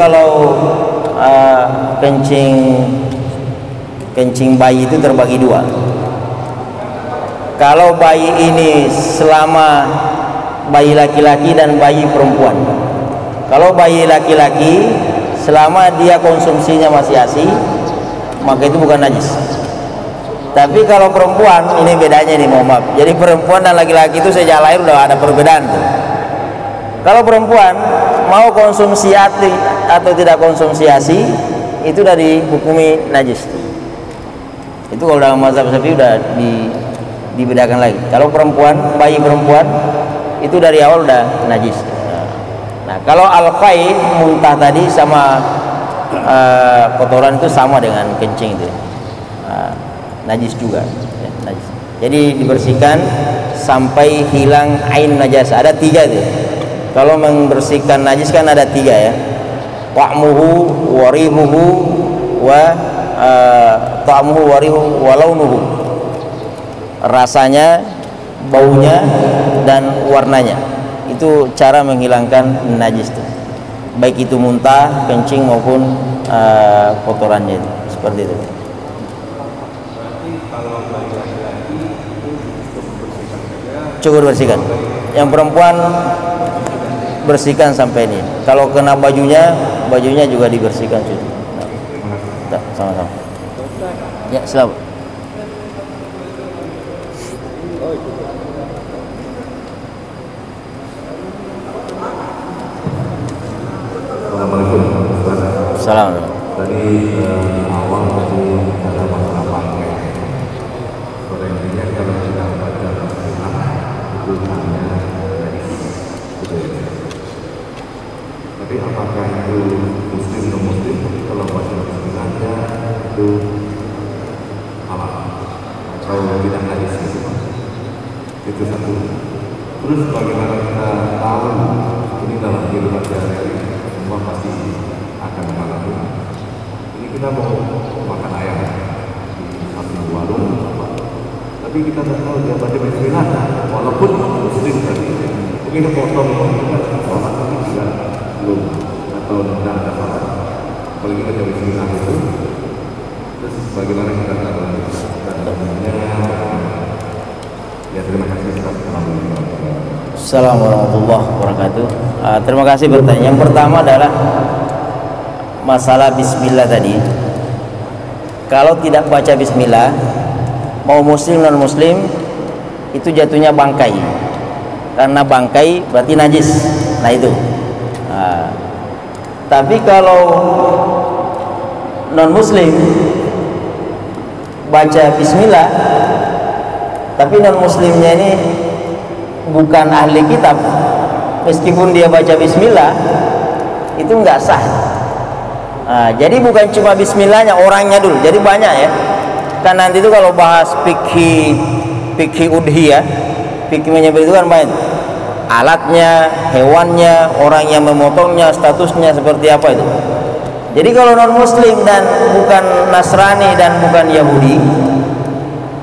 kalau kencing bayi itu terbagi dua. Kalau bayi ini selama bayi laki-laki dan bayi perempuan. Kalau bayi laki-laki selama dia konsumsinya masih ASI, maka itu bukan najis. Tapi kalau perempuan, ini bedanya nih, mohon maaf. Jadi perempuan dan laki-laki itu sejak lahir udah ada perbedaan tuh. Kalau perempuan mau konsumsi ASI atau tidak konsumsi ASI, itu udah dihukumi najis. Itu kalau dalam mazhab Syafi'i udah dibedakan lagi. Kalau perempuan, bayi perempuan itu dari awal udah najis. Nah, kalau al-qai, muntah tadi sama kotoran itu sama dengan kencing itu. Najis juga, ya, najis. Jadi dibersihkan sampai hilang ain najas. Ada 3 tuh. Kalau membersihkan najis kan ada 3 ya. Ta'muhu wa rihuhu wa ta'muhu wa rihuhu wa launuhu. Rasanya, baunya, dan warnanya. Itu cara menghilangkan najis itu. Baik itu muntah, kencing maupun kotorannya itu. Seperti itu. Cukup bersihkan. Yang perempuan bersihkan sampai ini. Kalau kena bajunya juga dibersihkan. Nah, sama-sama. Ya, silakan. Assalamualaikum. Assalamualaikum. Tadi awal tadi ada masalah pakai. Pada intinya kalau kita baca Bismillah itu hanya dari itu. Tapi apakah itu muslim atau muslim? Kalau baca Bismillahnya itu halal atau tidak hadis itu satu. Terus bagaimana kita tahu ini dalam kehidupan sehari-hari semua pasti akan mengalami. Ini kita mau makan ayam di satu warung, tapi kita tidak tahu dia baca Bismillah, walaupun muslim tadi mungkin potong kita sholat tapi juga belum atau tidak ada sholat. Apalagi baca Bismillah itu, terus bagaimana kita tahu dan tentunya ya terima kasih. Assalamualaikum warahmatullahi wabarakatuh. Terima kasih bertanya. Yang pertama adalah masalah bismillah tadi. Kalau tidak baca bismillah, mau muslim non muslim, itu jatuhnya bangkai. Karena bangkai berarti najis. Nah itu. Tapi kalau non muslim baca bismillah, tapi non muslimnya ini bukan ahli kitab, meskipun dia baca bismillah itu nggak sah. Jadi bukan cuma bismillahnya, orangnya dulu. Jadi banyak ya. Kan nanti itu kalau bahas fikih udhiyah, fikih menyembelih itu kan banyak. Alatnya, hewannya, orang yang memotongnya, statusnya seperti apa itu. Jadi kalau non muslim dan bukan Nasrani dan bukan Yahudi,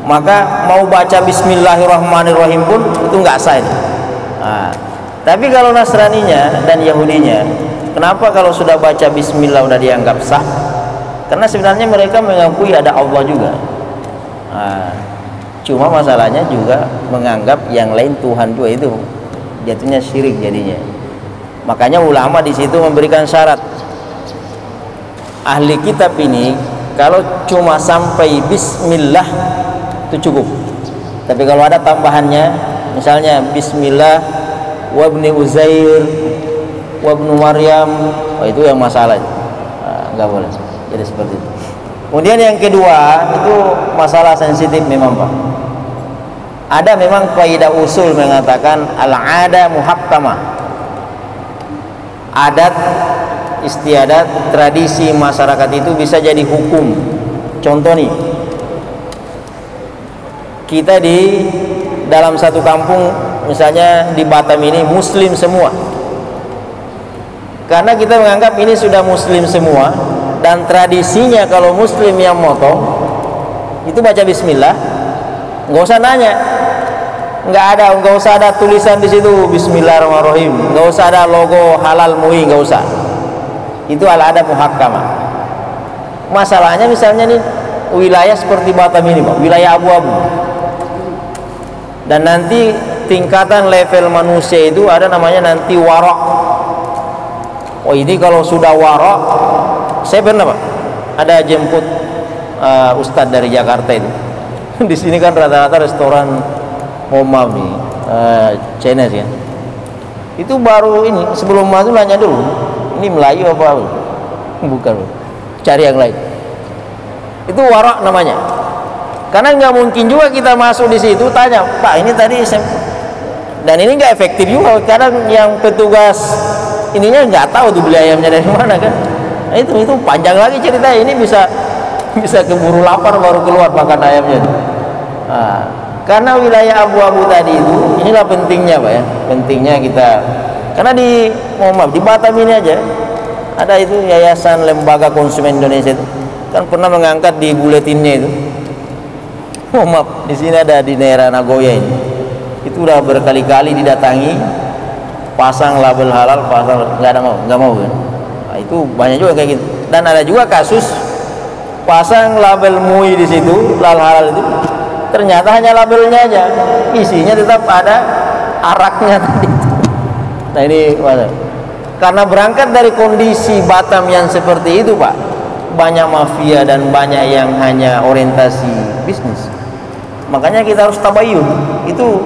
maka mau baca Bismillahirrahmanirrahim pun itu nggak sah itu. Tapi kalau Nasraninya dan Yahudinya, kenapa kalau sudah baca Bismillah udah dianggap sah? Karena sebenarnya mereka mengakui ada Allah juga. Cuma masalahnya juga menganggap yang lain Tuhan juga, itu jatuhnya syirik jadinya. Makanya ulama di situ memberikan syarat. Ahli kitab ini kalau cuma sampai Bismillah itu cukup. Tapi kalau ada tambahannya, misalnya Bismillah wabni Uzair wabnu Maryam, itu yang masalah, nggak boleh. Jadi seperti itu. Kemudian yang kedua itu masalah sensitif memang Pak. Ada memang kaidah usul mengatakan al-ada muhakkamah. Adat istiadat tradisi masyarakat itu bisa jadi hukum. Contoh nih, kita di dalam satu kampung, misalnya di Batam ini muslim semua. Karena kita menganggap ini sudah muslim semua, dan tradisinya kalau muslim yang motong itu baca bismillah, nggak usah nanya, nggak usah ada tulisan di situ Bismillahirrahmanirrahim, nggak usah ada logo halal MUI, nggak usah. Itu al-adab muhakkamah. Masalahnya misalnya nih wilayah seperti Batam ini Pak, wilayah abu-abu. Dan nanti tingkatan level manusia itu ada namanya nanti warok. Oh ini kalau sudah warok, saya pernah Pak, ada jemput ustadz dari Jakarta itu. Di sini kan rata-rata restoran Momam nih, Chinese ya. Itu baru ini sebelum masuk nanya dulu, ini Melayu apa? Bukan, cari yang lain. Itu warok namanya. Karena nggak mungkin juga kita masuk di situ tanya, Pak ini tadi dan ini nggak efektif juga. Kadang yang petugas ininya nggak tahu tuh beli ayamnya dari mana kan. Nah, itu panjang lagi cerita. Ini bisa keburu lapar baru keluar makan ayamnya. Nah, karena wilayah abu-abu tadi itu, inilah pentingnya Pak ya. Pentingnya kita, karena di Batam ini aja ada itu Yayasan Lembaga Konsumen Indonesia itu kan pernah mengangkat di buletinnya itu. Di sini ada di daerah Nagoya ini. Itu udah berkali-kali didatangi, pasang label halal, pasang nggak mau kan. Nah, itu banyak juga kayak gitu. Dan ada juga kasus pasang label MUI di situ, halal itu, ternyata hanya labelnya aja, isinya tetap ada araknya tadi. Nah ini karena berangkat dari kondisi Batam yang seperti itu Pak, banyak mafia dan banyak yang hanya orientasi bisnis. Makanya kita harus tabayun, itu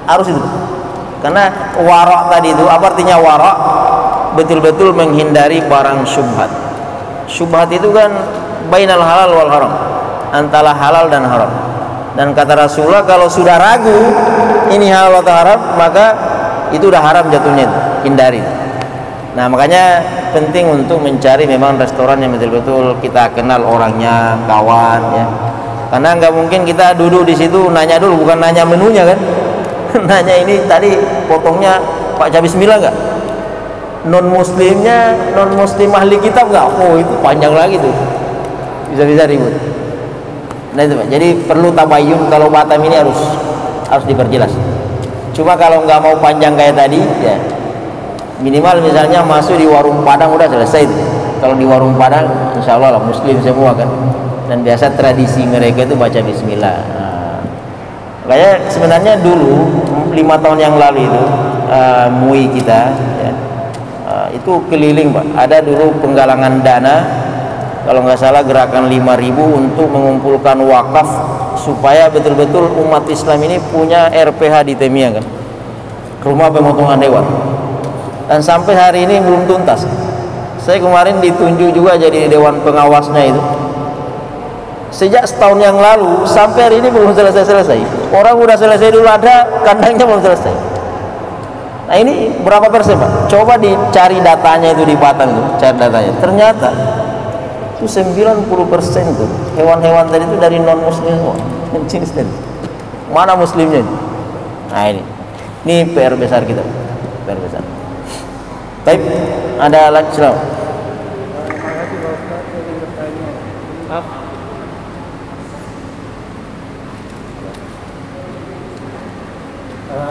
harus itu. Karena warok tadi itu, apa artinya warok? Betul-betul menghindari barang syubhat. Syubhat itu kan bainal halal wal haram, antara halal dan haram. Dan kata Rasulullah, kalau sudah ragu ini halal atau haram, maka itu udah haram jatuhnya itu, hindari. Nah makanya penting untuk mencari memang restoran yang betul-betul kita kenal orangnya, kawan ya. Karena nggak mungkin kita duduk di situ nanya dulu, bukan nanya menunya kan. Nanya ini tadi potongnya Pak Bismillah nggak? Non muslim ahli kitab nggak? Oh itu panjang lagi tuh, bisa ribut. Nah itu Pak. Jadi perlu tabayun, kalau Batam ini harus diperjelas. Cuma kalau nggak mau panjang kayak tadi ya, minimal misalnya masuk di warung Padang udah selesai itu. Kalau di warung Padang insya Allah lah muslim semua kan, dan biasa tradisi mereka itu baca bismillah. Kayak sebenarnya dulu 5 tahun yang lalu itu MUI kita ya, itu keliling Pak, ada dulu penggalangan dana kalau nggak salah gerakan 5.000 untuk mengumpulkan wakaf supaya betul-betul umat Islam ini punya RPH di Temia kan, rumah pemotongan hewan. Dan sampai hari ini belum tuntas. Saya kemarin ditunjuk juga jadi dewan pengawasnya itu. Sejak setahun yang lalu sampai hari ini belum selesai. Orang udah selesai dulu, ada kandangnya belum selesai. Nah ini berapa persen Pak? Coba dicari datanya itu di Batam itu, cari datanya. Ternyata itu 90% tuh hewan-hewan tadi itu dari non muslim semua. Mana muslimnya? Nah ini PR besar kita, PR besar. Baik, ada lagi silakan.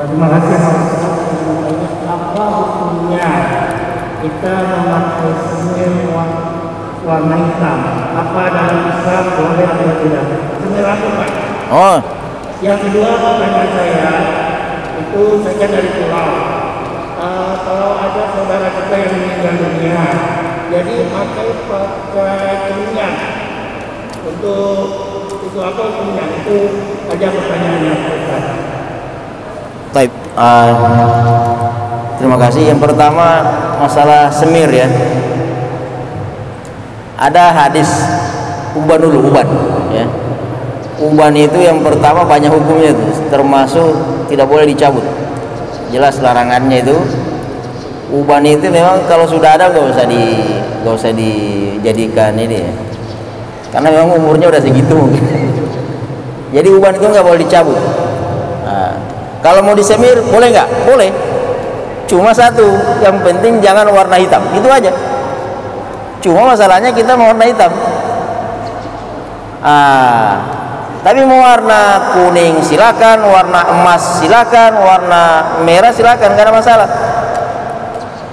Terima kasih. Apa hukumnya kita memakai semir warna hitam? Apa dalam Islam boleh atau tidak? Semir apa Pak? Oh. Yang kedua pertanyaan saya itu saya dari pulau. Kalau ada saudara kita yang meninggal dunia, jadi pakai minyak untuk itu apa hukumnya? Itu aja pertanyaannya Pak. Baik, terima kasih. Yang pertama masalah semir ya. Ada hadis uban dulu, uban ya. Uban itu yang pertama banyak hukumnya itu, termasuk tidak boleh dicabut. Jelas larangannya itu. Uban itu memang kalau sudah ada nggak usah dijadikan ini ya. Karena memang umurnya udah segitu mungkin. Jadi uban itu nggak boleh dicabut. Nah, kalau mau disemir boleh nggak? Boleh. Cuma satu, yang penting jangan warna hitam. Itu aja. Cuma masalahnya kita mau warna hitam. Tapi mau warna kuning silakan, warna emas silakan, warna merah silakan, nggak ada masalah.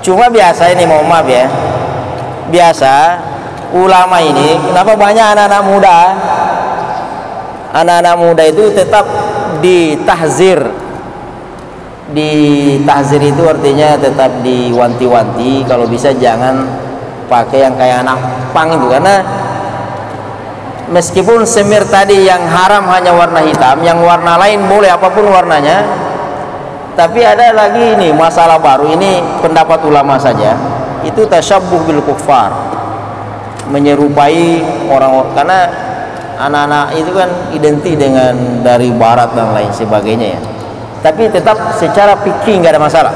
Cuma biasa ini mohon maaf ya, biasa ulama ini, kenapa banyak anak-anak muda? Anak-anak muda itu tetap ditahzir. Ditahzir itu artinya tetap diwanti-wanti, kalau bisa jangan pakai yang kayak anak pang itu, karena meskipun semir tadi yang haram hanya warna hitam, yang warna lain boleh apapun warnanya, tapi ada lagi ini masalah baru, ini pendapat ulama saja, itu tasyabbuh bil kuffar, menyerupai orang, karena anak-anak itu kan identik dengan dari barat dan lain sebagainya ya. Tapi tetap secara fikih nggak ada masalah.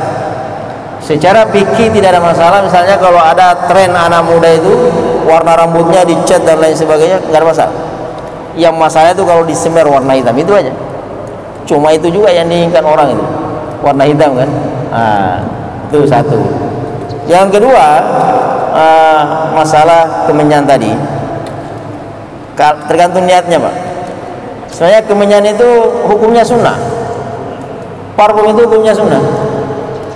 Secara fikih tidak ada masalah. Misalnya kalau ada tren anak muda itu warna rambutnya dicat dan lain sebagainya, nggak ada masalah. Yang masalah itu kalau disemir warna hitam, itu aja. Cuma itu juga yang diinginkan orang itu, warna hitam kan. Itu satu. Yang kedua, masalah kemenyan tadi, tergantung niatnya Pak. Sebenarnya kemenyan itu hukumnya sunnah, parfum itu hukumnya sunnah,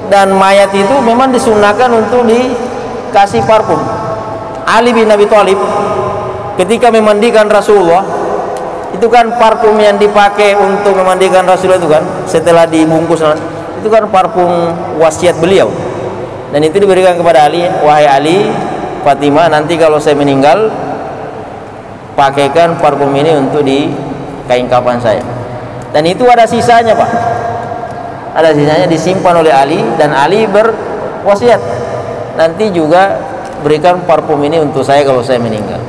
dan mayat itu memang disunahkan untuk dikasih parfum. Ali bin Abi Thalib ketika memandikan Rasulullah, itu kan parfum yang dipakai untuk memandikan Rasulullah itu kan, setelah dibungkus itu kan parfum wasiat beliau, dan itu diberikan kepada Ali. Wahai Ali, Fatimah, nanti kalau saya meninggal pakaikan parfum ini untuk di kain kafan saya. Dan itu ada sisanya Pak, ada sisanya disimpan oleh Ali, dan Ali berwasiat nanti juga berikan parfum ini untuk saya kalau saya meninggal.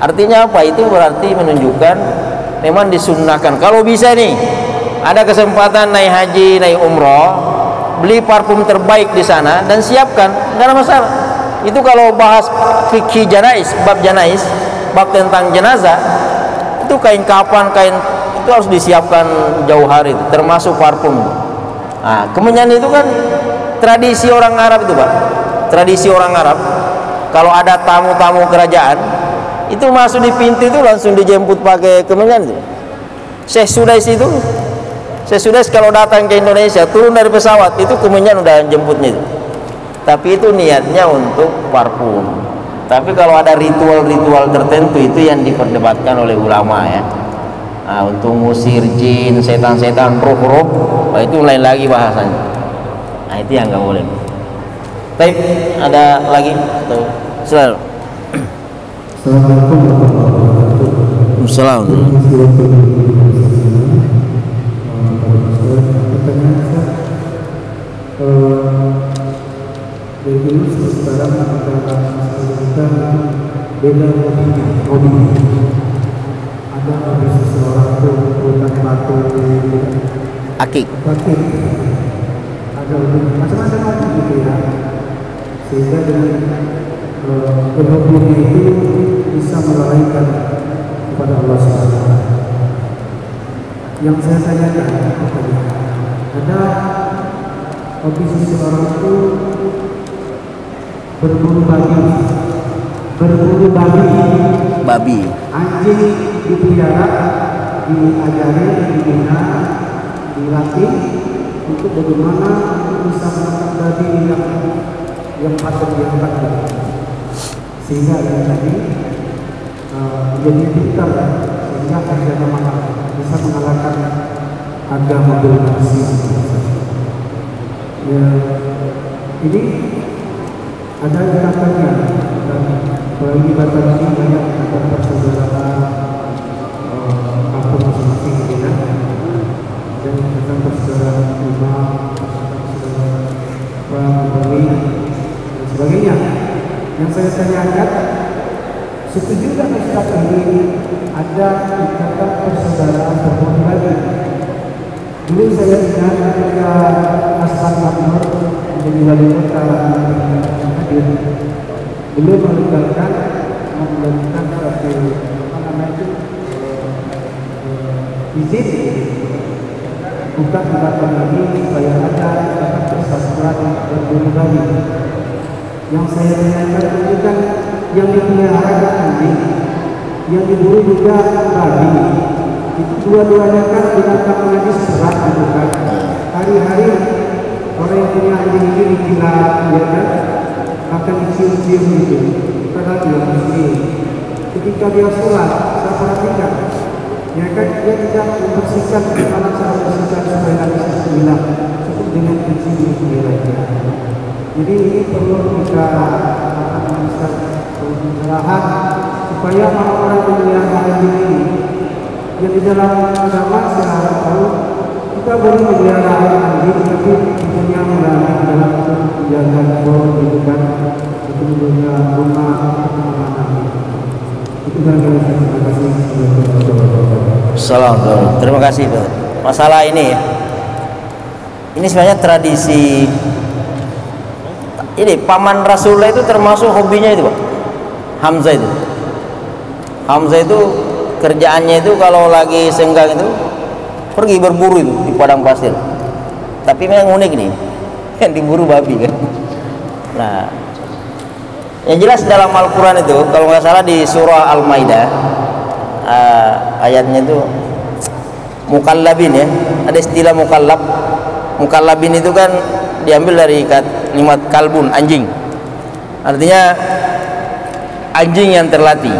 Artinya apa? Itu berarti menunjukkan memang disunnahkan. Kalau bisa nih, ada kesempatan naik haji, naik umroh, beli parfum terbaik di sana dan siapkan, nggak ada masalah. Itu kalau bahas fikih janais, bab janais, bab tentang jenazah, itu kain kafan, kain itu harus disiapkan jauh hari, termasuk parfum. Nah, kemenyan itu kan tradisi orang Arab itu Pak, tradisi orang Arab. Kalau ada tamu-tamu kerajaan, itu masuk di pintu itu langsung dijemput pakai kemenyan itu. Syekh Sudais kalau datang ke Indonesia, turun dari pesawat itu kemenyan udah jemputnya itu. Tapi itu niatnya untuk parfum. Tapi kalau ada ritual-ritual tertentu, itu yang diperdebatkan oleh ulama ya. Nah, untuk ngusir jin, setan-setan, roh-roh, itu lain lagi bahasanya. Nah, itu yang nggak boleh. Baik, ada lagi? Selalu. Assalamualaikum warahmatullahi wabarakatuh. Assalamualaikum. Dari dulu sekarang kita beda hobi. Ada hobi seseorang itu bukan batu Akik. Ada hobi macam-macam hobi gitu ya. Sehingga dengan hobinya itu bisa melalaikan kepada Allah SWT. Yang saya tanyakan, ada hobi seseorang itu berburu babi, anjing dipelihara, diajari, dibina, dilatih untuk bagaimana bisa menangkap babi yang patut diangkat, sehingga yang tadi menjadi pintar, sehingga harga bisa mengalahkan harga mobil taksi. Ya, ini ada katanya, dan apalagi Batak ini banyak kata persaudaraan kampung masing-masing gitu kan, dan tentang persaudaraan imam, persaudaraan dan sebagainya. Yang saya tanyakan, setujukah Ustaz ini ada ikatan persaudaraan berbagi? Dulu saya ingat ketika Asman Makmur menjadi wali kota hadir, beliau melakukan satu izin bukan mengatakan lagi supaya ada persatuan berbagi. Yang saya tanyakan itu kan yang dipelihara anjing, yang diburu juga babi. Itu dua-duanya kan binatang najis berat gitu kan. Hari-hari orang yang punya anjing ini dijilat, ya kan, akan dicium-cium gitu. Bukan ketika dia sholat, saya perhatikan, ya kan dia tidak membersihkan kepala saya bersihkan supaya nanti bismillah cukup dengan kunci bismillahnya. Jadi ini perlu kita pencerahan supaya orang-orang yang melihara ini yang di dalam agama saya harap tahu kita boleh melihara anjing tapi punya melalui dalam menjaga bor gitu kan, itu menjaga rumah itu kan kalau saya terima kasih. Assalamualaikum. Terima kasih Pak. Masalah ini ya, ini sebenarnya tradisi. Ini paman Rasulullah itu termasuk hobinya itu Pak, Hamzah itu. Hamzah itu kerjaannya itu kalau lagi senggang itu pergi berburu itu di padang pasir. Tapi memang unik nih, yang diburu babi kan. Nah, yang jelas dalam Al-Quran itu kalau nggak salah di surah Al-Maidah ayatnya itu mukallabin ya, ada istilah mukallab. Mukallabin itu kan diambil dari kalimat kalbun, anjing. Artinya anjing yang terlatih.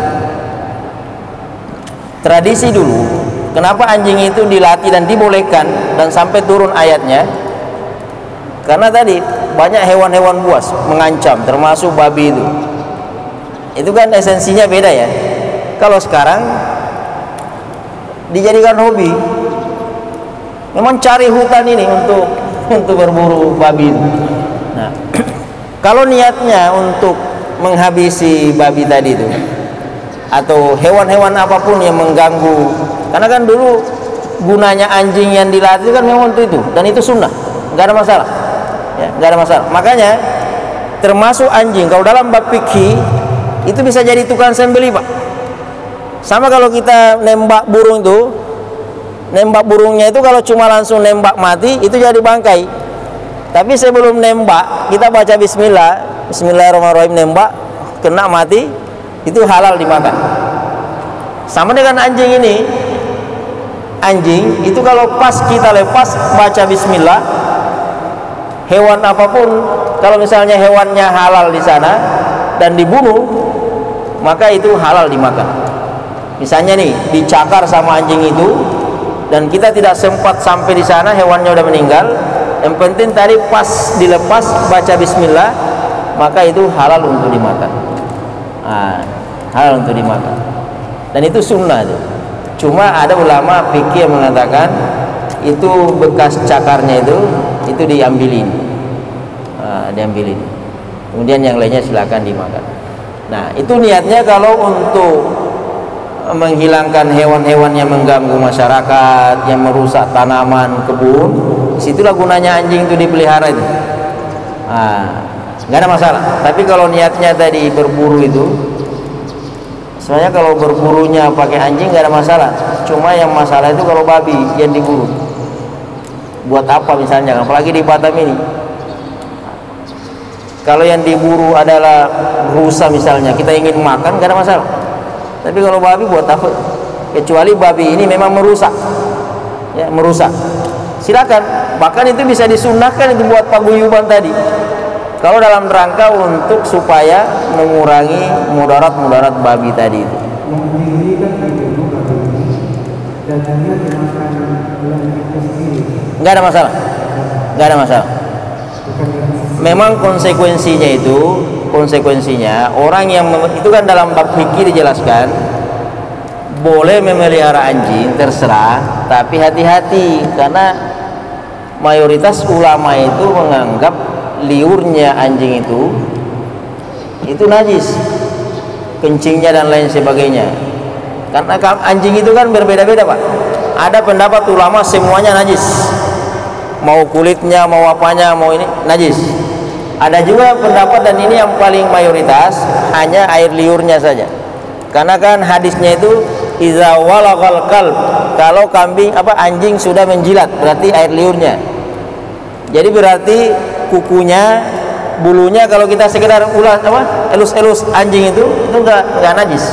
Tradisi dulu, kenapa anjing itu dilatih dan dibolehkan dan sampai turun ayatnya? Karena tadi banyak hewan-hewan buas mengancam, termasuk babi itu. Itu kan esensinya beda ya. Kalau sekarang dijadikan hobi, memang cari hutan ini untuk berburu babi itu. Nah, kalau niatnya untuk menghabisi babi tadi itu atau hewan-hewan apapun yang mengganggu, karena kan dulu gunanya anjing yang dilatih kan memang untuk itu, dan itu sunnah, nggak ada masalah ya, nggak ada masalah. Makanya termasuk anjing kalau dalam bab fikih itu bisa jadi tukang sembelih Pak. Sama kalau kita nembak burung itu, nembak burungnya itu kalau cuma langsung nembak mati itu jadi bangkai. Tapi sebelum nembak kita baca bismillah, bismillahirrahmanirrahim, nembak kena mati itu halal dimakan. Sama dengan anjing ini. Anjing itu kalau pas kita lepas baca bismillah, hewan apapun kalau misalnya hewannya halal di sana dan dibunuh, maka itu halal dimakan. Misalnya nih dicakar sama anjing itu dan kita tidak sempat sampai di sana, hewannya udah meninggal, yang penting tadi pas dilepas baca bismillah, maka itu halal untuk dimakan. Halal untuk dimakan, dan itu sunnah itu. Cuma ada ulama fikih yang mengatakan itu bekas cakarnya itu diambilin, diambilin. Kemudian yang lainnya silakan dimakan. Nah, itu niatnya kalau untuk menghilangkan hewan-hewan yang mengganggu masyarakat, yang merusak tanaman, kebun. Situlah gunanya anjing itu dipelihara itu. Nggak ada masalah. Tapi kalau niatnya tadi berburu itu, sebenarnya kalau berburunya pakai anjing nggak ada masalah. Cuma yang masalah itu kalau babi yang diburu. Buat apa misalnya? Apalagi di Batam ini. Kalau yang diburu adalah rusa misalnya, kita ingin makan nggak ada masalah. Tapi kalau babi buat apa? Kecuali babi ini memang merusak, ya merusak. Silakan. Bahkan itu bisa disunahkan itu buat paguyuban tadi. Kalau dalam rangka untuk supaya mengurangi mudarat babi tadi itu. Nggak ada masalah. Nggak ada masalah. Memang konsekuensinya orang yang itu kan dalam bab fikih dijelaskan boleh memelihara anjing terserah, tapi hati-hati karena mayoritas ulama itu menganggap liurnya anjing itu najis, kencingnya dan lain sebagainya. Karena anjing itu kan berbeda-beda Pak. Ada pendapat ulama semuanya najis, mau kulitnya, mau apanya, mau ini najis. Ada juga pendapat, dan ini yang paling mayoritas, hanya air liurnya saja. Karena kan hadisnya itu iza walagal kalb, kalau anjing sudah menjilat berarti air liurnya. Jadi berarti kukunya, bulunya kalau kita sekedar elus-elus anjing itu enggak najis.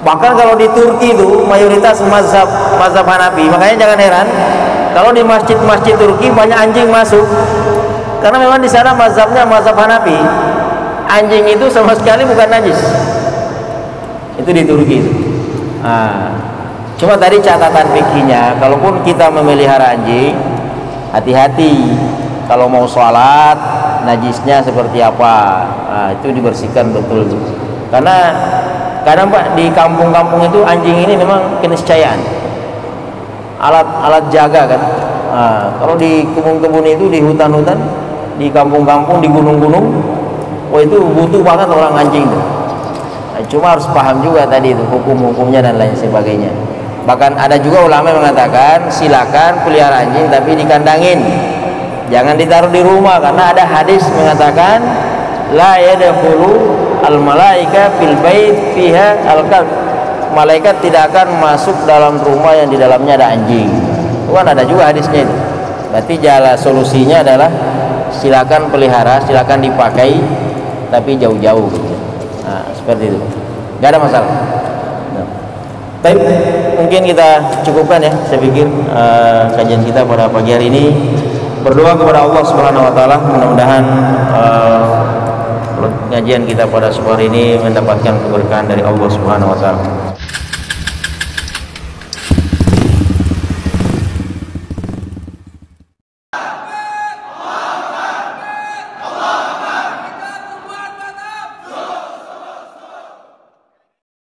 Bahkan kalau di Turki itu mayoritas mazhab Hanafi, makanya jangan heran kalau di masjid-masjid Turki banyak anjing masuk. Karena memang di sana mazhabnya mazhab Hanafi, anjing itu sama sekali bukan najis. Itu di Turki itu. Nah, cuma tadi catatan fikihnya, kalaupun kita memelihara anjing, hati-hati kalau mau sholat najisnya seperti apa. Nah, itu dibersihkan betul. Karena kadang Pak di kampung-kampung itu anjing ini memang keniscayaan, alat jaga kan. Nah, kalau di kebun-kebun itu, di hutan-hutan, di kampung-kampung, di gunung-gunung, wah itu butuh banget orang anjing itu. Nah, cuma harus paham juga tadi itu hukum-hukumnya dan lain sebagainya. Bahkan ada juga ulama yang mengatakan silakan pelihara anjing tapi dikandangin, jangan ditaruh di rumah, karena ada hadis mengatakan la yadkhulu al malaika fil bait fiha al kalb, malaikat tidak akan masuk dalam rumah yang di dalamnya ada anjing. Itu kan ada juga hadisnya itu. Berarti jalan solusinya adalah silakan pelihara, silakan dipakai tapi jauh-jauh. Nah, seperti itu, nggak ada masalah. Baik, mungkin kita cukupkan ya, saya pikir kajian kita pada pagi hari ini. Berdoa kepada Allah Subhanahu wa taala, mudah-mudahan kajian kita pada sore hari ini mendapatkan keberkahan dari Allah Subhanahu wa taala.